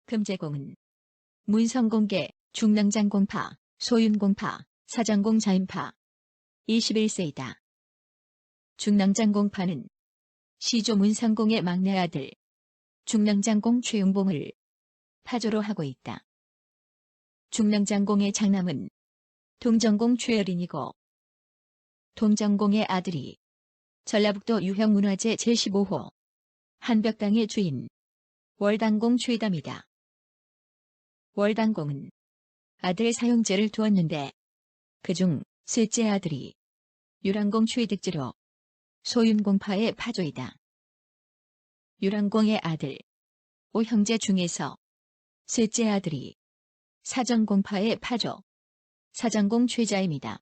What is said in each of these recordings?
금제공은 문성공계, 중랑장공파, 소윤공파, 사장공자인파 21세이다. 중랑장공파는 시조 문성공의 막내 아들 중랑장공 최용봉을 파조로 하고 있다. 중랑장공의 장남은 동정공 최여린이고 동정공의 아들이 전라북도 유형문화재 제15호 한벽당의 주인 월당공 최담이다. 월당공은 아들 사형제를 두었는데 그중 셋째 아들이 유랑공 최득지로 소윤공파의 파조이다. 유랑공의 아들 오형제 중에서 셋째 아들이 사정공파의 파조 사정공 최자임이다.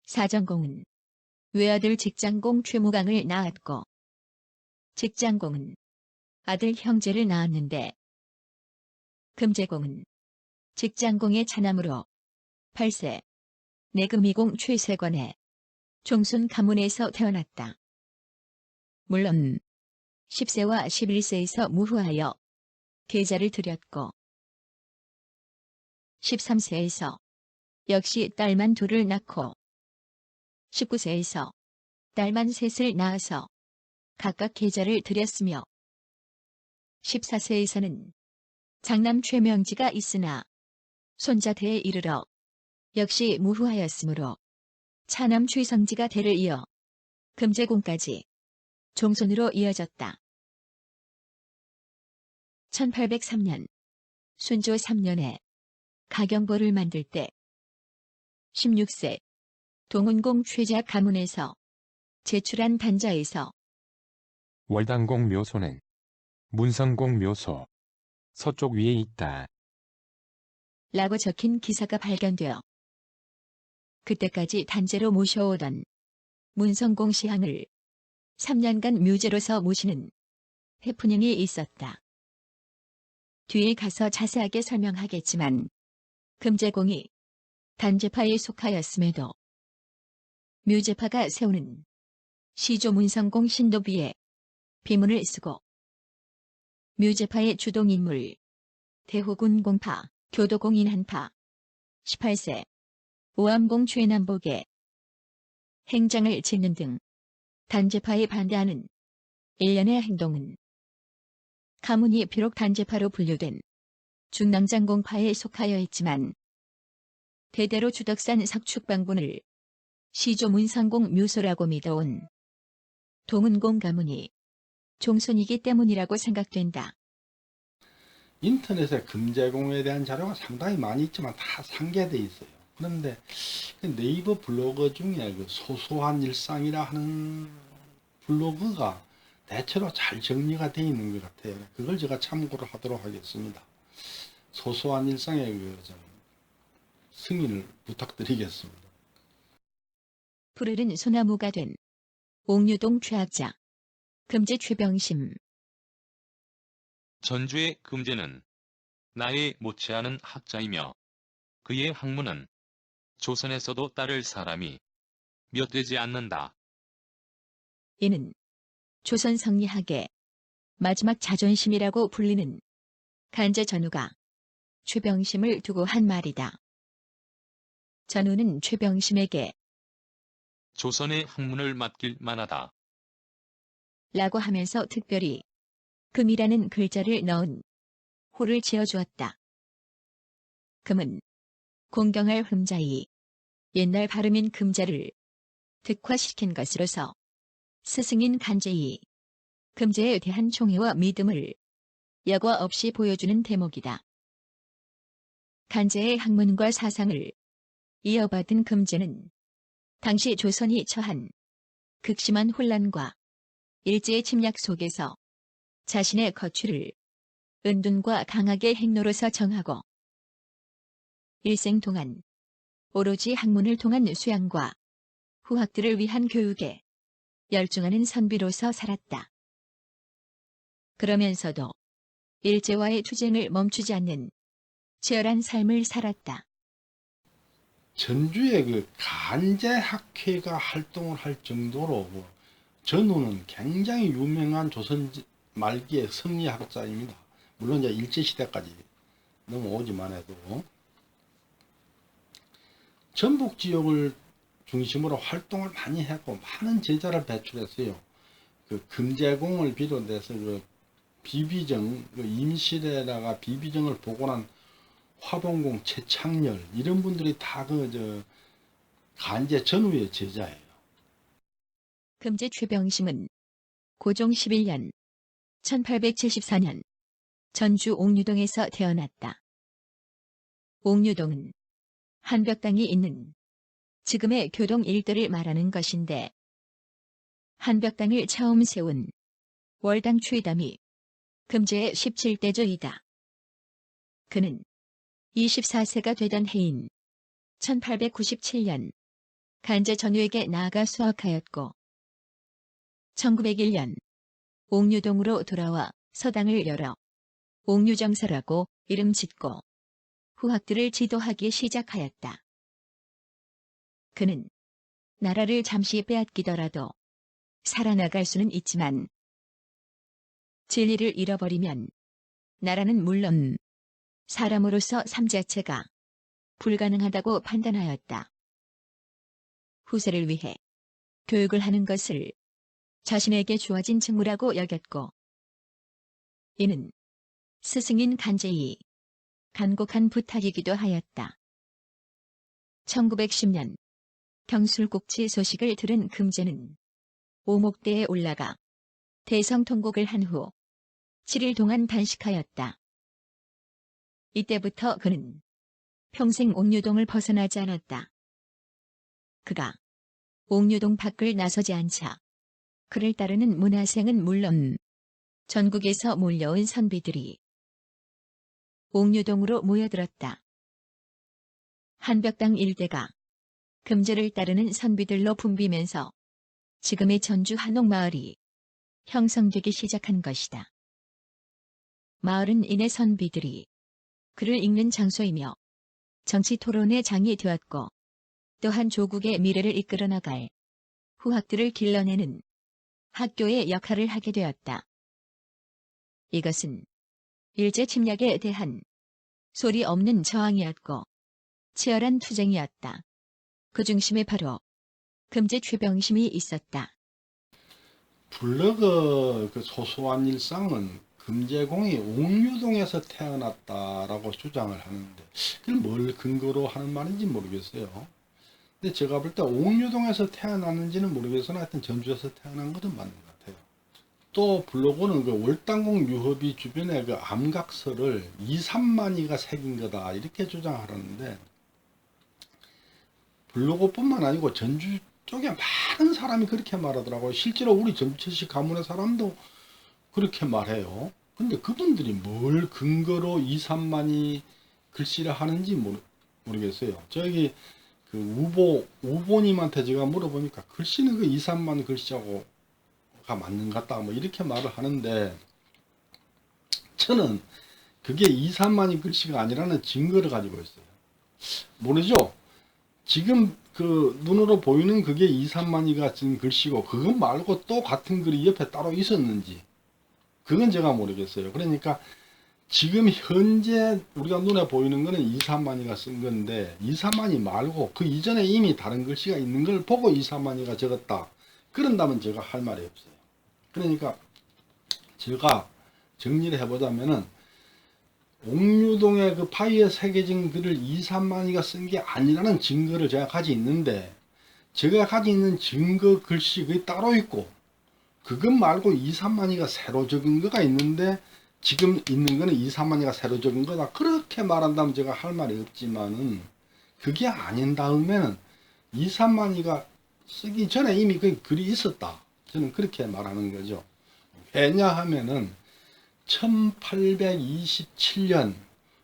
사정공은 외아들 직장공 최무강을 낳았고 직장공은 아들 형제를 낳았는데 금제공은 직장공의 차남으로 8세 내금이공 최세관의 종순 가문에서 태어났다. 물론 10세와 11세에서 무후하여 계자를 들였고 13세에서 역시 딸만 둘을 낳고 19세에서 딸만 셋을 낳아서 각각 계자를 들였으며 14세에서는 장남 최명지가 있으나 손자대에 이르러 역시 무후하였으므로 차남 최성지가 대를 이어 금제공까지 종손으로 이어졌다. 1803년 순조 3년에 가경보를 만들 때 16세 동은공 최자 가문에서 제출한 단자에서 월당공 묘소는 문성공 묘소 서쪽 위에 있다. 라고 적힌 기사가 발견되어 그때까지 단제로 모셔오던 문성공 시향을 3년간 묘제로서 모시는 해프닝이 있었다. 뒤에 가서 자세하게 설명하겠지만 금제공이 단제파에 속하였음에도 묘제파가 세우는 시조 문성공 신도비에 비문을 쓰고 묘제파의 주동인물 대호군 공파, 교도공인 한파 18세 오암공 최남복의 행장을 짓는 등 단제파에 반대하는 일련의 행동은 가문이 비록 단제파로 분류된 중랑장공파에 속하여 있지만 대대로 주덕산 석축방분을 시조 문성공 묘소라고 믿어온 동은공 가문이 종손이기 때문이라고 생각된다. 인터넷에 금제공에 대한 자료가 상당히 많이 있지만 다 상계되어 있어요. 그런데 네이버 블로그 중에 그 소소한 일상이라 하는 블로그가 대체로 잘 정리가 되어 있는 것 같아요. 그걸 제가 참고를 하도록 하겠습니다. 소소한 일상의 좀 승인을 부탁드리겠습니다. 푸르른 소나무가 된 옥류동 최학자 금제 최병심. 전주의 금제는 나이 못지않은 학자이며 그의 학문은 조선에서도 따를 사람이 몇 되지 않는다. 이는 조선 성리학의 마지막 자존심이라고 불리는 간제 전우가 최병심을 두고 한 말이다. 전우는 최병심에게 조선의 학문을 맡길 만하다. 라고 하면서 특별히 금이라는 글자를 넣은 호를 지어주었다. 금은 공경할 흠자이 옛날 발음인 금자를 득화시킨 것으로서 스승인 간제이 금제에 대한 총애와 믿음을 여과 없이 보여주는 대목이다. 간제의 학문과 사상을 이어받은 금제는 당시 조선이 처한 극심한 혼란과 일제의 침략 속에서 자신의 거취를 은둔과 강하게 행로로서 정하고 일생 동안 오로지 학문을 통한 수양과 후학들을 위한 교육에 열중하는 선비로서 살았다. 그러면서도 일제와의 투쟁을 멈추지 않는 치열한 삶을 살았다. 전주에 그 간제학회가 활동을 할 정도로 전우는 굉장히 유명한 조선 말기의 성리학자입니다. 물론 이제 일제시대까지 넘어오지만 해도 전북 지역을 중심으로 활동을 많이 했고 많은 제자를 배출했어요. 그 금제공을 비롯해서 그 비비정, 그 임실에다가 비비정을 복원한 화봉공 최창렬 이런 분들이 다 간제 전후의 제자예요. 금제 최병심은 고종 11년 1874년 전주 옥류동에서 태어났다. 옥류동은 한벽당이 있는 지금의 교동 일대를 말하는 것인데 한벽당을 처음 세운 월당 최담이 금제의 17대조이다. 그는 24세가 되던 해인 1897년 간제 전우에게 나아가 수학하였고 1901년 옥류동으로 돌아와 서당을 열어 옥류정서라고 이름 짓고 후학들을 지도하기 시작하였다. 그는 나라를 잠시 빼앗기더라도 살아나갈 수는 있지만 진리를 잃어버리면 나라는 물론 사람으로서 삶 자체가 불가능하다고 판단하였다. 후세를 위해 교육을 하는 것을 자신에게 주어진 직무라고 여겼고 이는 스승인 간제의 간곡한 부탁이기도 하였다. 1910년 경술국지 소식을 들은 금제는 오목대에 올라가 대성통곡을 한 후 7일 동안 단식하였다. 이때부터 그는 평생 옥류동을 벗어나지 않았다. 그가 옥류동 밖을 나서지 않자 그를 따르는 문화생은 물론 전국에서 몰려온 선비들이 옥류동으로 모여들었다. 한벽당 일대가 금제를 따르는 선비들로 붐비면서 지금의 전주 한옥마을이 형성되기 시작한 것이다. 마을은 이내 선비들이 그를 읽는 장소이며 정치 토론의 장이 되었고 또한 조국의 미래를 이끌어 나갈 후학들을 길러내는 학교의 역할을 하게 되었다. 이것은 일제 침략에 대한 소리 없는 저항이었고 치열한 투쟁이었다. 그 중심에 바로 금제 최병심이 있었다. 블로그 그 소소한 일상은 금제공이 옥류동에서 태어났다라고 주장을 하는데 그걸 뭘 근거로 하는 말인지 모르겠어요. 근데 제가 볼 때 옥류동에서 태어났는지는 모르겠으나 하여튼 전주에서 태어난 것은 맞는 것 같아요. 또 블로그는 그 월당공 유협이 주변에 그 암각서를 2, 3만이가 새긴 거다 이렇게 주장하는데 블로그뿐만 아니고 전주 쪽에 많은 사람이 그렇게 말하더라고요. 실제로 우리 전주시 가문의 사람도 그렇게 말해요. 근데 그분들이 뭘 근거로 2, 3만이 글씨를 하는지 모르겠어요. 저기 그 우보님한테 제가 물어보니까 글씨는 그 2, 3만 글씨하고가 맞는 것 같다 뭐 이렇게 말을 하는데 저는 그게 2, 3만이 글씨가 아니라는 증거를 가지고 있어요. 모르죠? 지금 그 눈으로 보이는 그게 2, 3만이가 지금 글씨고 그거 말고 또 같은 글이 옆에 따로 있었는지 그건 제가 모르겠어요. 그러니까 지금 현재 우리가 눈에 보이는 거는 2, 3만이가 쓴 건데 2, 3만이 말고 그 이전에 이미 다른 글씨가 있는 걸 보고 2, 3만이가 적었다. 그런다면 제가 할 말이 없어요. 그러니까 제가 정리를 해보자면은 옥류동의 그 파이에 새겨진 글을 2, 3만이가 쓴 게 아니라는 증거를 제가 가지고 있는데 제가 가지고 있는 증거 글씨 그게 따로 있고 그것 말고 2, 3만이가 새로 적은 거가 있는데 지금 있는 거는 2, 3만이가 새로 적은 거다. 그렇게 말한다면 제가 할 말이 없지만은 그게 아닌 다음에는 2, 3만이가 쓰기 전에 이미 그 글이 있었다. 저는 그렇게 말하는 거죠. 왜냐하면은 1827년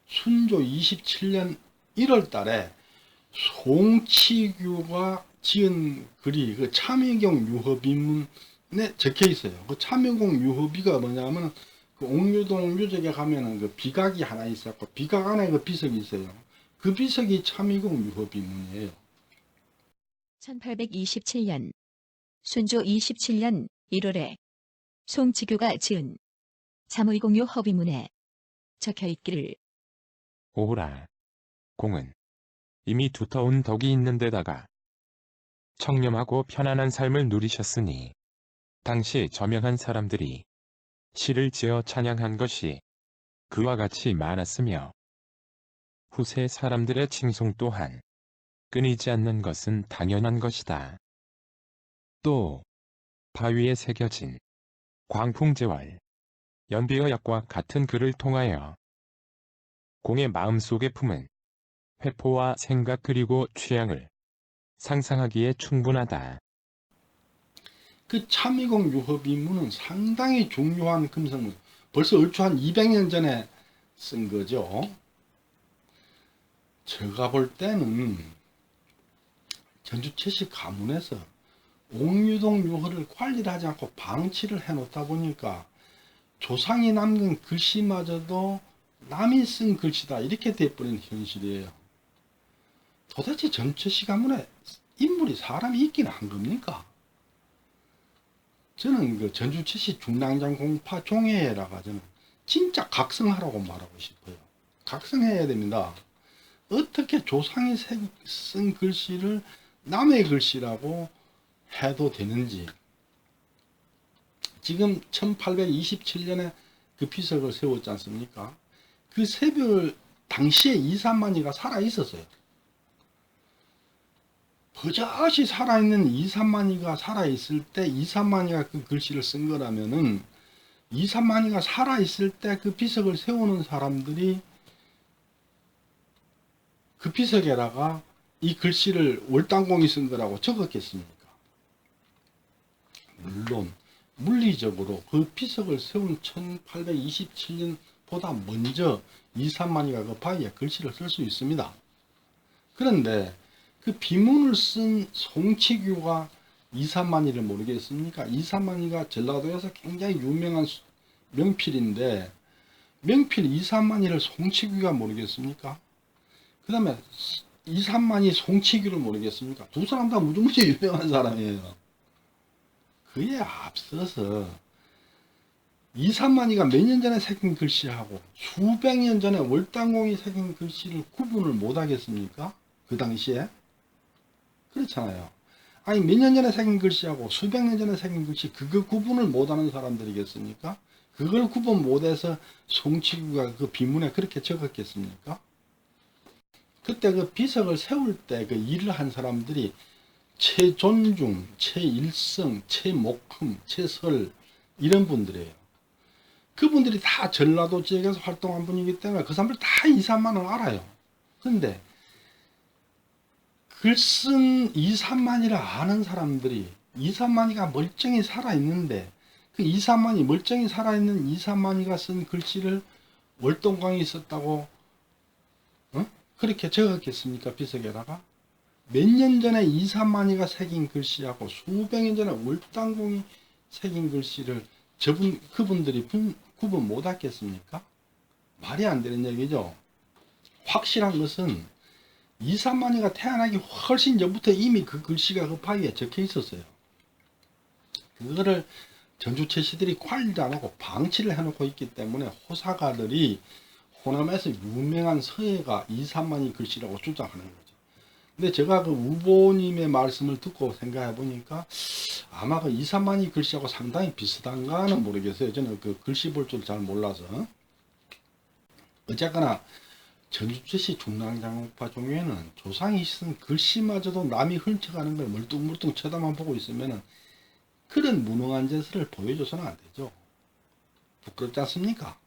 순조 27년 1월 달에 송치규가 지은 글이 그 참의경 유허비문에 적혀 있어요. 그 참의경 유허비가 뭐냐면 그 옥류동 묘적에 가면은 그 비각이 하나 있었고 비각 안에 그 비석이 있어요. 그 비석이 참의경 유허비문이에요. 1827년 순조 27년 1월에 송치규가 지은 참의공유 허비문에 적혀 있기를. 오호라. 공은 이미 두터운 덕이 있는 데다가 청렴하고 편안한 삶을 누리셨으니 당시 저명한 사람들이 시를 지어 찬양한 것이 그와 같이 많았으며 후세 사람들의 칭송 또한 끊이지 않는 것은 당연한 것이다. 또 바위에 새겨진 광풍제월, 연비어약과 같은 글을 통하여 공의 마음속에 품은 회포와 생각 그리고 취향을 상상하기에 충분하다. 그 참이공 유허비문은 상당히 중요한 금성문, 벌써 얼추 한 200년 전에 쓴 거죠. 제가 볼 때는 전주 채식 가문에서 옥류동 유허를 관리를 하지 않고 방치를 해놓다 보니까 조상이 남긴 글씨마저도 남이 쓴 글씨다 이렇게 돼버린 현실이에요. 도대체 전주채식 가문에 인물이 사람이 있긴 한 겁니까? 저는 그 전주채식 중랑장 공파 종회라가 저는 진짜 각성하라고 말하고 싶어요. 각성해야 됩니다. 어떻게 조상이 쓴 글씨를 남의 글씨라고 해도 되는지. 지금 1827년에 그 비석을 세웠지 않습니까? 그 새벽 당시에 이삼만이가 살아 있었어요. 버젓이 살아있는 이삼만이가 살아있을 때 이삼만이가 그 글씨를 쓴 거라면은 이삼만이가 살아있을 때 그 비석을 세우는 사람들이 그 비석에다가 이 글씨를 월당공이 쓴 거라고 적었겠습니까? 물론 물리적으로 그 비석을 세운 1827년보다 먼저 이삼만이가 그 바위에 글씨를 쓸 수 있습니다. 그런데 그 비문을 쓴 송치규가 이삼만이를 모르겠습니까? 이삼만이가 전라도에서 굉장히 유명한 명필인데 명필 이삼만이를 송치규가 모르겠습니까? 그 다음에 이삼만이 송치규를 모르겠습니까? 두 사람 다 무지무지 유명한 사람이에요. 그에 앞서서 이삼만이가 몇 년 전에 새긴 글씨하고 수백 년 전에 월당공이 새긴 글씨를 구분을 못 하겠습니까? 그 당시에? 그렇잖아요. 아니 몇 년 전에 새긴 글씨하고 수백 년 전에 새긴 글씨 그거 구분을 못하는 사람들이겠습니까? 그걸 구분 못해서 송치구가 그 비문에 그렇게 적었겠습니까? 그때 그 비석을 세울 때 그 일을 한 사람들이 최존중, 최일성, 최목흠, 최설 이런 분들이에요. 그분들이 다 전라도 지역에서 활동한 분이기 때문에 그 사람들 다 이삼만을 알아요. 그런데 글쓴 이삼만이라 아는 사람들이 이삼만이가 멀쩡히 살아있는데 그 이삼만이 멀쩡히 살아있는 이삼만이가 쓴 글씨를 월동광이 썼다고 그렇게 적었겠습니까? 비석에다가 몇 년 전에 이삼만이가 새긴 글씨하고 수백 년 전에 월당공이 새긴 글씨를 그분들이 구분 못 하겠습니까? 말이 안 되는 얘기죠. 확실한 것은 이삼만이가 태어나기 훨씬 전부터 이미 그 글씨가 그 바위에 적혀 있었어요. 그거를 전주채씨들이 관리를 안 하고 방치를 해놓고 있기 때문에 호사가들이 호남에서 유명한 서예가 이삼만이 글씨라고 주장하는 거죠. 근데 제가 그 우보님의 말씀을 듣고 생각해 보니까 아마 그 이삼만이 글씨하고 상당히 비슷한가는 모르겠어요. 저는 그 글씨 볼 줄 잘 몰라서. 어쨌거나 전주채씨 중랑장파 종회는 조상이 쓴 글씨마저도 남이 훔쳐가는 걸 멀뚱멀뚱 쳐다만 보고 있으면 그런 무능한 짓을 보여줘서는 안 되죠. 부끄럽지 않습니까?